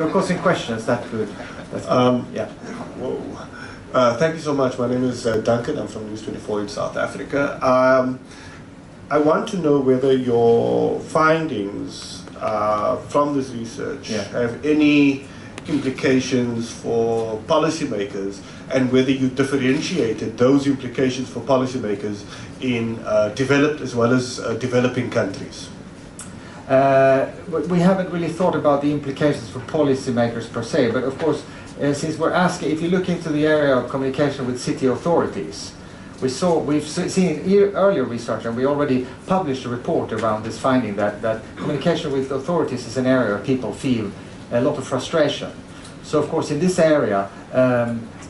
Of course, in questions, that's good. Yeah. Whoa. Thank you so much. My name is Duncan. I'm from News 24 in South Africa. I want to know whether your findings from this research have any implications for policymakers, and whether you differentiated those implications for policymakers in developed as well as developing countries. We haven't really thought about the implications for policymakers per se, but of course, since we're asking, if you look into the area of communication with city authorities, we've seen earlier research, and we already published a report around this finding that communication with authorities is an area where people feel a lot of frustration. So of course, in this area,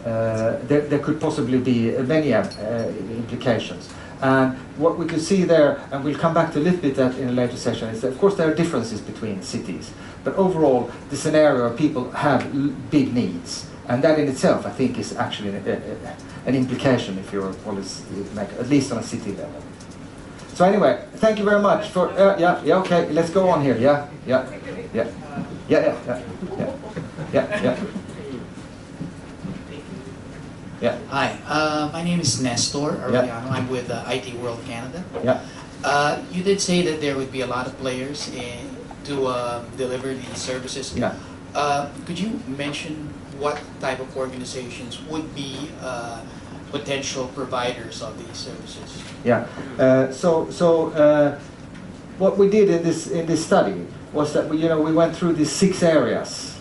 there could possibly be many implications. And what we could see there, and we'll come back to a little bit that in a later session, is that of course there are differences between cities. But overall, this is an area where people have big needs. And that in itself, I think, is actually an implication if you're a policymaker, at least on a city level. So anyway, thank you very much for, okay, let's go on here, yeah. Yeah. Hi, my name is Nestor Arellano. I'm with IT World Canada. Yeah. You did say that there would be a lot of players to deliver these services. Yeah. Could you mention what type of organizations would be potential providers of these services? Yeah. What we did in this study was that we went through these 6 areas.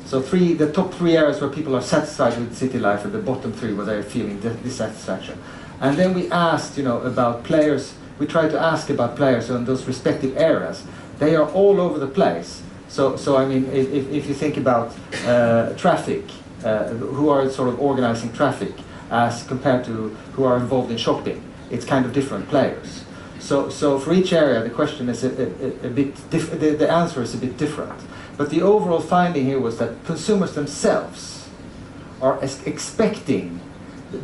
So the top 3 areas where people are satisfied with city life, and the bottom 3 where they're feeling dissatisfaction. And then we asked, about players. We tried to ask about players in those respective areas. They are all over the place. So I mean, if you think about traffic, who are sort of organizing traffic, as compared to who are involved in shopping, it's kind of different players. So for each area, the question is a bit the answer is a bit different. But the overall finding here was that consumers themselves are expecting,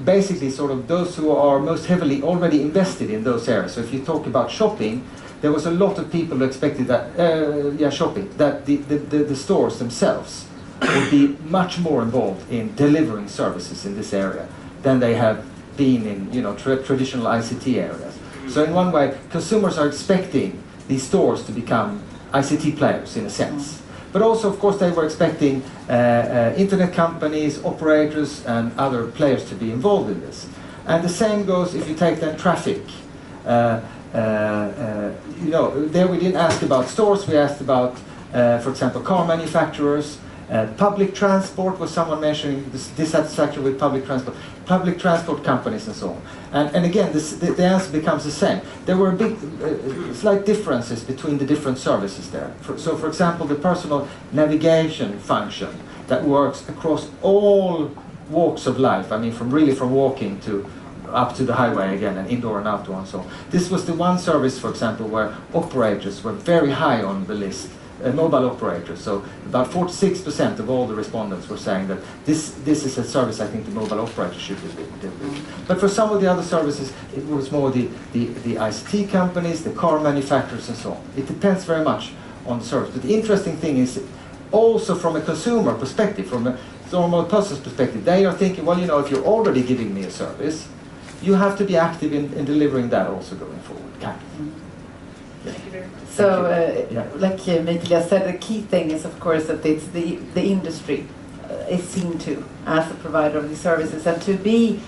basically sort of those who are most heavily already invested in those areas. So if you talk about shopping, there was a lot of people who expected that, that the stores themselves would be much more involved in delivering services in this area than they have been in, traditional ICT areas. So in one way, consumers are expecting these stores to become ICT players in a sense. But also, of course, they were expecting internet companies, operators, and other players to be involved in this. And the same goes if you take then traffic. There we didn't ask about stores, we asked about, for example, car manufacturers. Public transport, was someone mentioning dissatisfaction with public transport companies and so on. And again, the answer becomes the same. There were slight differences between the different services there. So for example, the personal navigation function that works across all walks of life, I mean from walking to up to the highway again, and indoor and outdoor and so on. This was the one service, for example, where operators were very high on the list. Mobile operators. So about 46% of all the respondents were saying that this is a service I think the mobile operator should do. But for some of the other services, it was more the ICT companies, the car manufacturers and so on. It depends very much on the service. But the interesting thing is also from a consumer perspective, from a normal person's perspective, they are thinking, well, if you're already giving me a service, you have to be active in delivering that also going forward. Kind of. So, like Mikael said, the key thing is, of course, that it's the industry is seen to as a provider of these services, and to be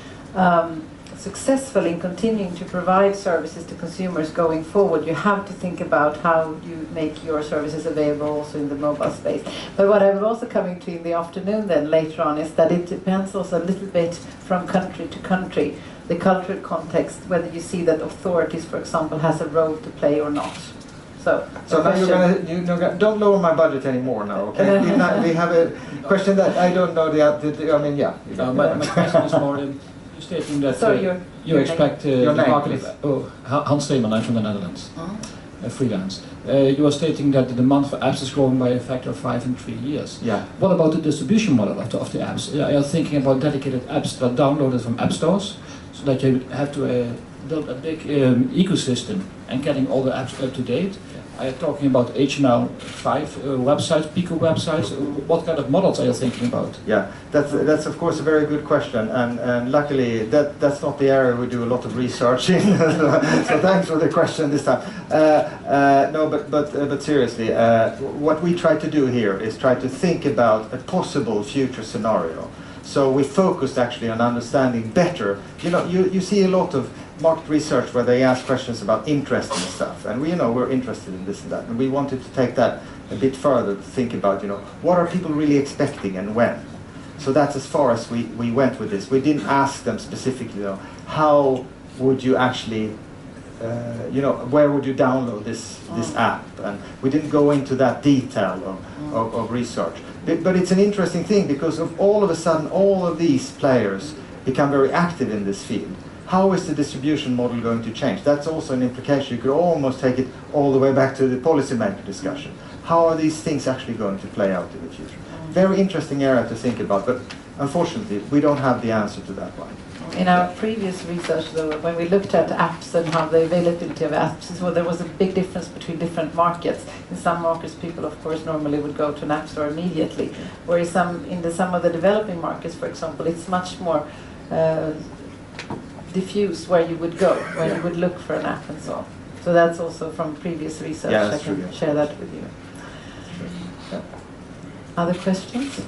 successful in continuing to provide services to consumers going forward, you have to think about how you make your services available also in the mobile space. But what I'm also coming to in the afternoon then later on is that it depends also a little bit from country to country, the cultural context, whether you see that authorities, for example, has a role to play or not. So now you're gonna don't lower my budget anymore now, okay? we have a question that I don't know my question is more you're stating that you expect the market. Hans Steeman, I'm from the Netherlands, freelance. You are stating that the demand for apps is growing by a factor of 5 in 3 years. Yeah. What about the distribution model of the apps? Are you thinking about dedicated apps that are downloaded from app stores, so that you have to build a big ecosystem and getting all the apps up to date? Are you talking about HTML5 websites, Pico websites? What kind of models are you thinking about? Yeah, that's of course a very good question, and luckily that's not the area we do a lot of research in. So thanks for the question this time. No, but seriously, what we try to do here is try to think about a possible future scenario. So we focused actually on understanding better. You know, you see a lot of market research where they ask questions about interest and stuff, and we're interested in this and that, and we wanted to take that a bit further to think about, what are people really expecting and when. So that's as far as we went with this. We didn't ask them specifically, how would you actually, where would you download this app, and we didn't go into that detail of research. But it's an interesting thing because all of a sudden all of these players become very active in this field. How is the distribution model going to change? That's also an implication. You could almost take it all the way back to the policymaker discussion. How are these things actually going to play out in the future? Very interesting area to think about, but unfortunately, we don't have the answer to that one. In our previous research, though, when we looked at apps and how the availability of apps, well, there was a big difference between different markets. In some markets, people, of course, normally would go to an app store immediately, whereas in some of the developing markets, for example, it's much more diffuse where you would go, where you would look for an app and so on. So that's also from previous research. I can share that with you. Other questions?